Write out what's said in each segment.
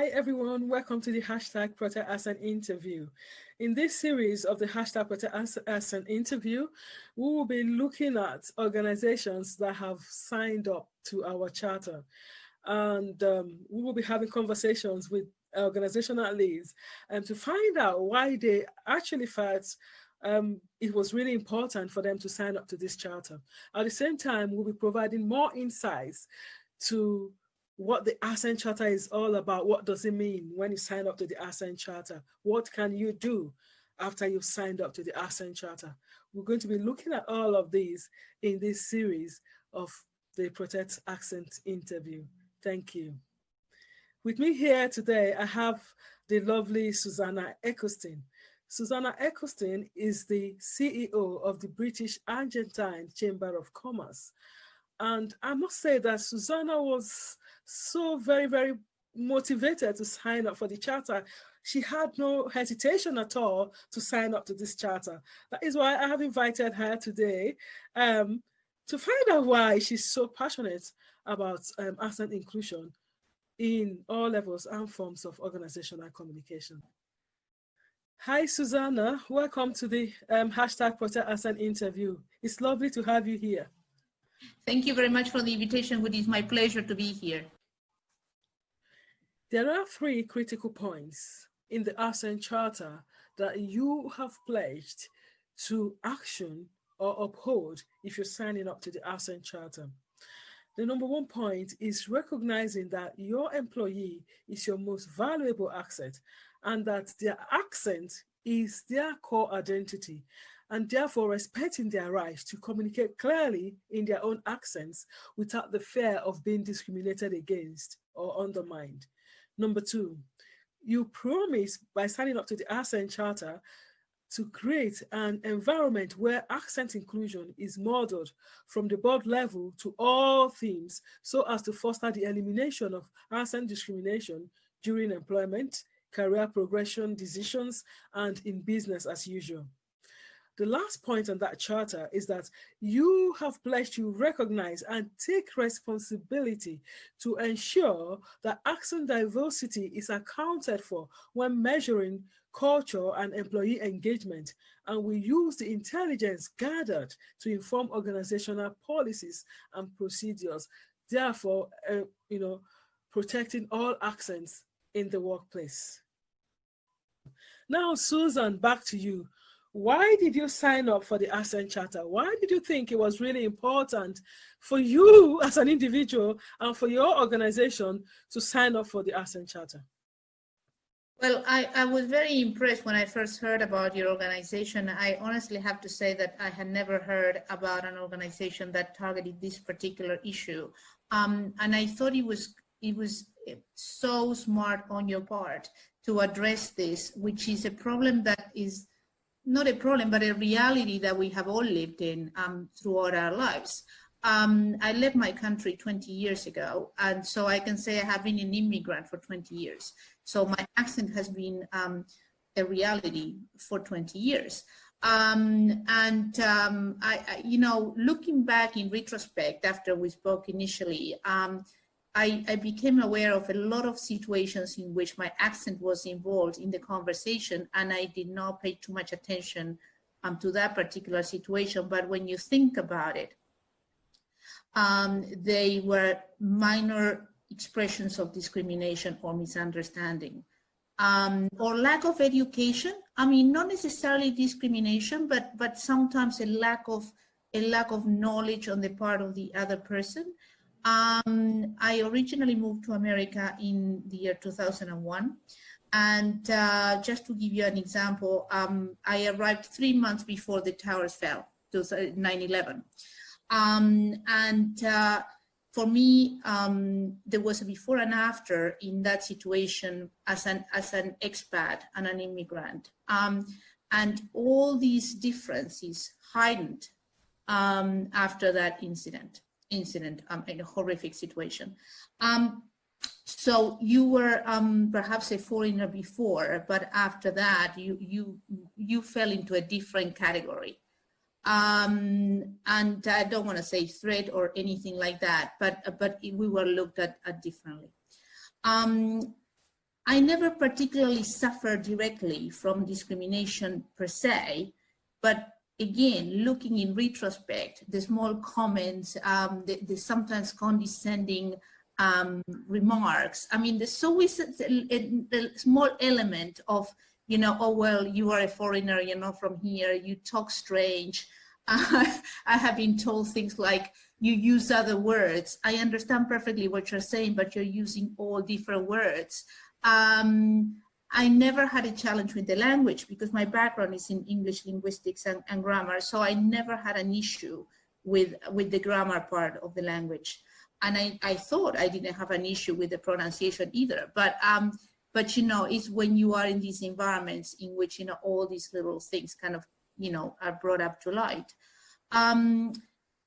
Hi everyone, welcome to the hashtag Protect as an Interview. In this series of the hashtag Protect as an Interview, we will be looking at organizations that have signed up to our charter. And we will be having conversations with organizational leads to find out why they actually felt it was really important for them to sign up to this charter. At the same time, we'll be providing more insights to what the Ascent Charter is all about. What does it mean when you sign up to the Ascent Charter? What can you do after you've signed up to the Ascent Charter? We're going to be looking at all of these in this series of the Protect Accent Interview. Thank you. With me here today, I have the lovely Susana Ecclestone. Susana Ecclestone is the CEO of the British Argentine Chamber of Commerce. And I must say that Susana was so very, very motivated to sign up for the charter. She had no hesitation at all to sign up to this charter. That is why I have invited her today to find out why she's so passionate about accent inclusion in all levels and forms of organizational communication. Hi, Susana. Welcome to the hashtag Protect Accent Interview. It's lovely to have you here. Thank you very much for the invitation. It is my pleasure to be here. There are 3 critical points in the Accent Charter that you have pledged to action or uphold if you're signing up to the Accent Charter. The number 1 point is recognizing that your employee is your most valuable asset and that their accent is their core identity, and therefore respecting their right to communicate clearly in their own accents without the fear of being discriminated against or undermined. Number 2, you promise by signing up to the Accent Charter to create an environment where accent inclusion is modeled from the board level to all themes so as to foster the elimination of accent discrimination during employment, career progression decisions, and in business as usual. The last point on that charter is that you have pledged to recognize and take responsibility to ensure that accent diversity is accounted for when measuring culture and employee engagement, and we use the intelligence gathered to inform organizational policies and procedures, therefore, protecting all accents in the workplace. Now, Susan, back to you. Why did you sign up for the Accent Charter? Why did you think it was really important for you as an individual and for your organization to sign up for the Accent Charter? Well, I was very impressed when I first heard about your organization. I honestly have to say that I had never heard about an organization that targeted this particular issue. And I thought it was so smart on your part to address this, which is a problem that is not a problem, but a reality that we have all lived in throughout our lives. I left my country 20 years ago, and so I can say I have been an immigrant for 20 years. So my accent has been a reality for 20 years. Looking back in retrospect, after we spoke initially, I became aware of a lot of situations in which my accent was involved in the conversation, and I did not pay too much attention to that particular situation. But when you think about it, they were minor expressions of discrimination or misunderstanding, or lack of education. I mean, not necessarily discrimination, but sometimes a lack of knowledge on the part of the other person. I originally moved to America in the year 2001. And just to give you an example, I arrived 3 months before the towers fell, 9/11. For me, there was a before and after in that situation as an expat and an immigrant. And all these differences heightened after that incident in a horrific situation. So you were perhaps a foreigner before, but after that you fell into a different category. And I don't want to say threat or anything like that, but we were looked at differently. I never particularly suffered directly from discrimination per se, but again, looking in retrospect, the small comments, the sometimes condescending remarks. I mean, there's always a small element of, you know, oh, well, you are a foreigner, you're not from here, you talk strange. I have been told things like, you use other words. I understand perfectly what you're saying, but you're using all different words. I never had a challenge with the language because my background is in English linguistics and grammar, so I never had an issue with the grammar part of the language. And I thought I didn't have an issue with the pronunciation either. But you know, it's when you are in these environments in which, you know, all these little things kind of, you know, are brought up to light.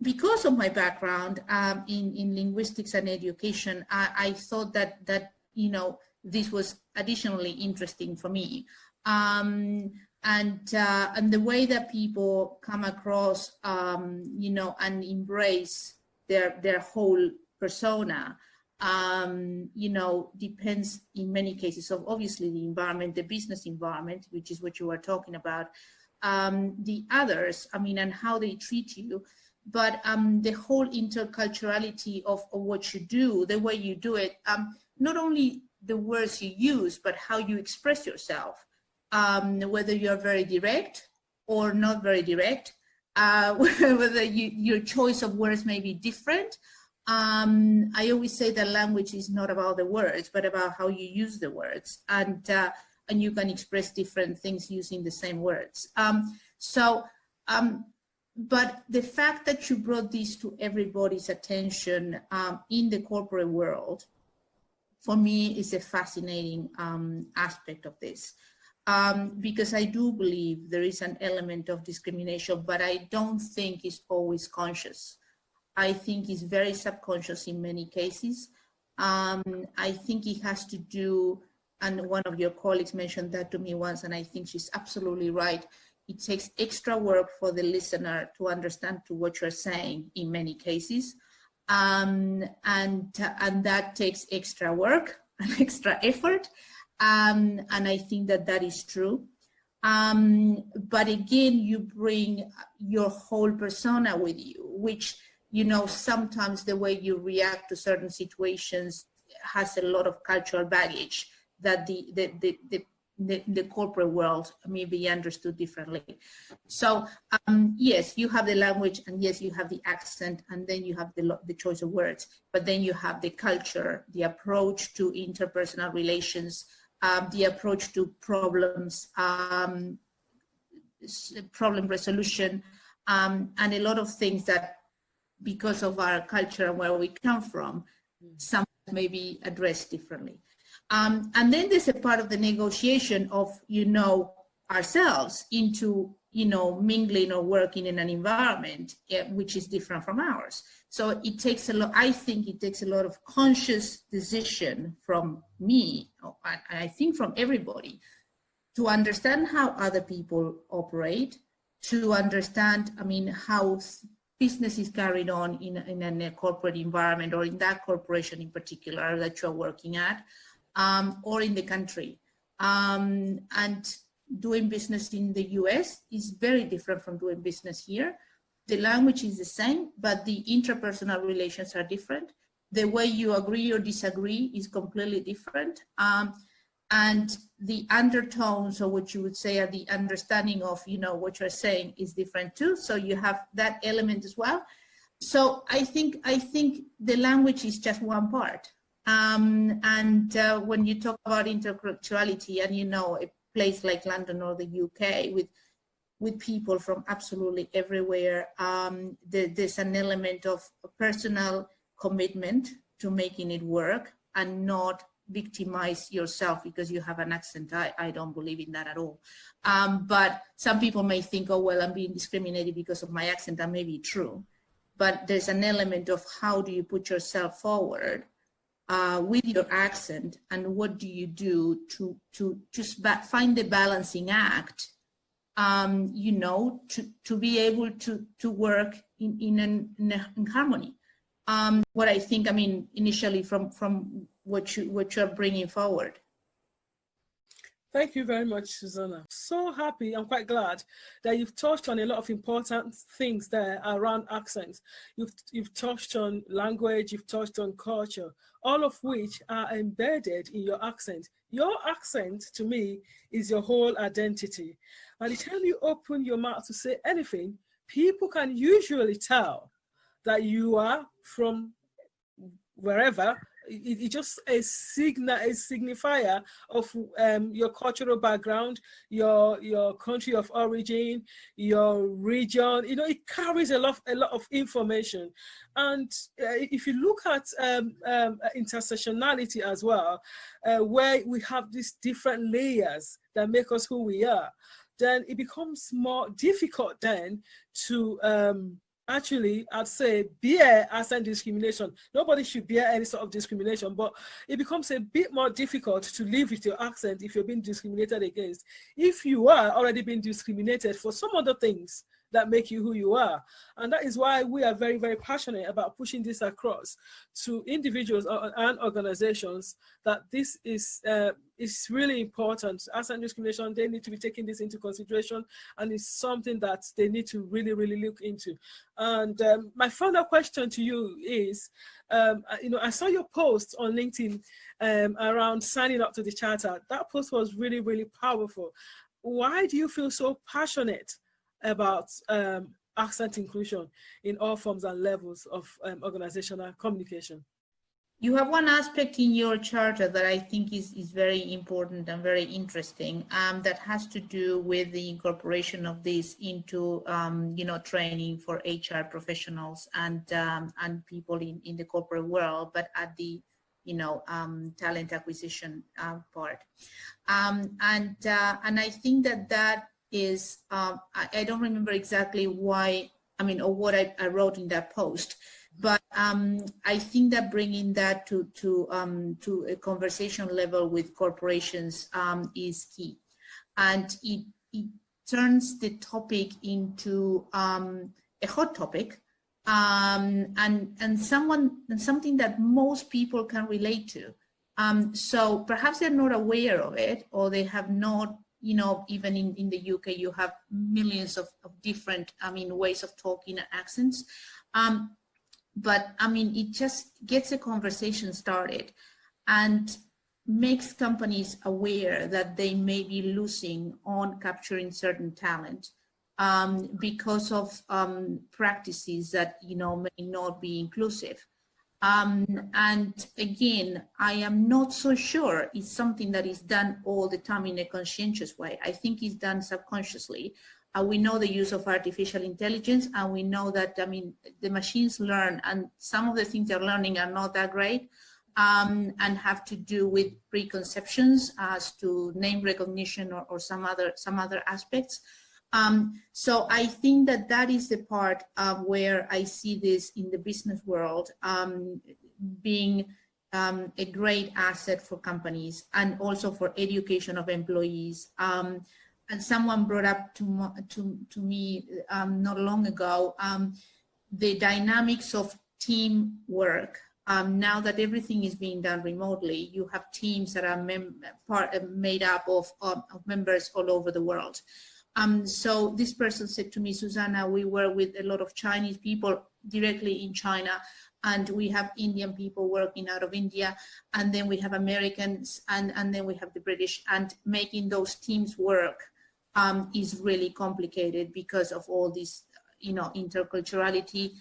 Because of my background in linguistics and education, I thought that, you know, this was additionally interesting for me. And the way that people come across, you know, and embrace their whole persona, you know, depends in many cases of obviously the environment, the business environment, which is what you were talking about, the others, I mean, and how they treat you, but the whole interculturality of what you do, the way you do it, not only the words you use, but how you express yourself, whether you're very direct or not very direct, whether your choice of words may be different. I always say that language is not about the words, but about how you use the words, and you can express different things using the same words. But the fact that you brought this to everybody's attention in the corporate world, for me, is a fascinating aspect of this, because I do believe there is an element of discrimination, but I don't think it's always conscious. I think it's very subconscious in many cases. I think it has to do, and one of your colleagues mentioned that to me once, and I think she's absolutely right. It takes extra work for the listener to understand to what you're saying in many cases. And that takes extra work and extra effort. And I think that is true. But again, you bring your whole persona with you, which, you know, sometimes the way you react to certain situations has a lot of cultural baggage that the corporate world may be understood differently. So yes, you have the language, and yes, you have the accent, and then you have the choice of words, but then you have the culture, the approach to interpersonal relations, the approach to problems, problem resolution, and a lot of things that, because of our culture and where we come from, some may be addressed differently. And then there's a part of the negotiation of, you know, ourselves into, you know, mingling or working in an environment which is different from ours. So it takes a lot, I think it takes a lot of conscious decision from me, I think from everybody, to understand how other people operate, to understand, I mean, how business is carried on in a corporate environment, or in that corporation in particular that you're working at, or in the country. And doing business in the US is very different from doing business here. The language is the same, but the interpersonal relations are different. The way you agree or disagree is completely different. And the undertones, or what you would say are the understanding of, you know, what you're saying is different too. So you have that element as well. So I think the language is just one part. When you talk about interculturality, and, you know, a place like London or the UK with people from absolutely everywhere, there's an element of personal commitment to making it work and not victimize yourself because you have an accent. I don't believe in that at all. But some people may think, oh, well, I'm being discriminated because of my accent. That may be true. But there's an element of how do you put yourself forward with your accent, and what do you do to just find the balancing act, you know, to be able to work in harmony. What I think, I mean, initially from what you're bringing forward. Thank you very much, Susana. So happy, I'm quite glad that you've touched on a lot of important things there around accents. You've touched on language, you've touched on culture, all of which are embedded in your accent. Your accent, to me, is your whole identity. By the time you open your mouth to say anything, people can usually tell that you are from wherever. It's just a signifier of your cultural background, your country of origin, your region. You know, it carries a lot of information. And if you look at intersectionality as well, where we have these different layers that make us who we are, then it becomes more difficult then to actually, I'd say, bear accent discrimination. Nobody should bear any sort of discrimination, but it becomes a bit more difficult to live with your accent if you're being discriminated against. If you are already being discriminated for some other things that make you who you are. And that is why we are very, very passionate about pushing this across to individuals and organizations, that this is really important. Accent discrimination, they need to be taking this into consideration, and it's something that they need to really, really look into. And my final question to you is, I saw your post on LinkedIn around signing up to the charter. That post was really, really powerful. Why do you feel so passionate about accent inclusion in all forms and levels of organizational communication? You have one aspect in your charter that I think is very important and very interesting, that has to do with the incorporation of this into training for HR professionals and people in the corporate world, but at the talent acquisition part. And I think that is, I don't remember exactly why, or what I wrote in that post, but I think that bringing that to a conversation level with corporations is key, and it turns the topic into a hot topic, and something that most people can relate to. So perhaps they're not aware of it, or they have not. Even in the UK, you have millions of different, ways of talking and accents. But it just gets a conversation started and makes companies aware that they may be losing on capturing certain talent because of practices that, may not be inclusive. And again, I am not so sure it's something that is done all the time in a conscientious way. I think it's done subconsciously. We know the use of artificial intelligence, and we know that, the machines learn, and some of the things they're learning are not that great, and have to do with preconceptions as to name recognition or some other aspects. So I think that is the part where I see this in the business world being a great asset for companies, and also for education of employees. And someone brought up to me not long ago the dynamics of teamwork. Now that everything is being done remotely, you have teams that are made up of members all over the world. So this person said to me, Susana, we work with a lot of Chinese people directly in China, and we have Indian people working out of India, and then we have Americans, and then we have the British, and making those teams work is really complicated because of all this, interculturality,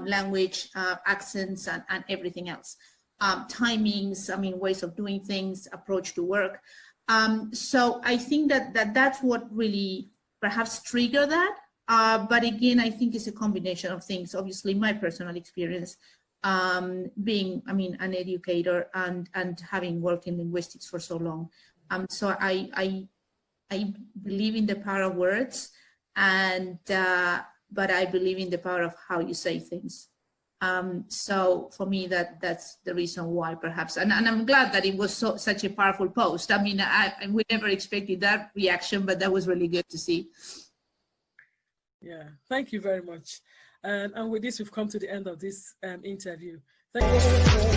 language, accents, and everything else. Timings, ways of doing things, approach to work. So I think that's what really perhaps trigger that. But again, I think it's a combination of things. Obviously, my personal experience being, an educator and having worked in linguistics for so long. So I believe in the power of words, but I believe in the power of how you say things. So for me, that's the reason why, perhaps, and I'm glad that it was such a powerful post. We never expected that reaction, but that was really good to see. Yeah, thank you very much. And with this, we've come to the end of this interview. Thank you.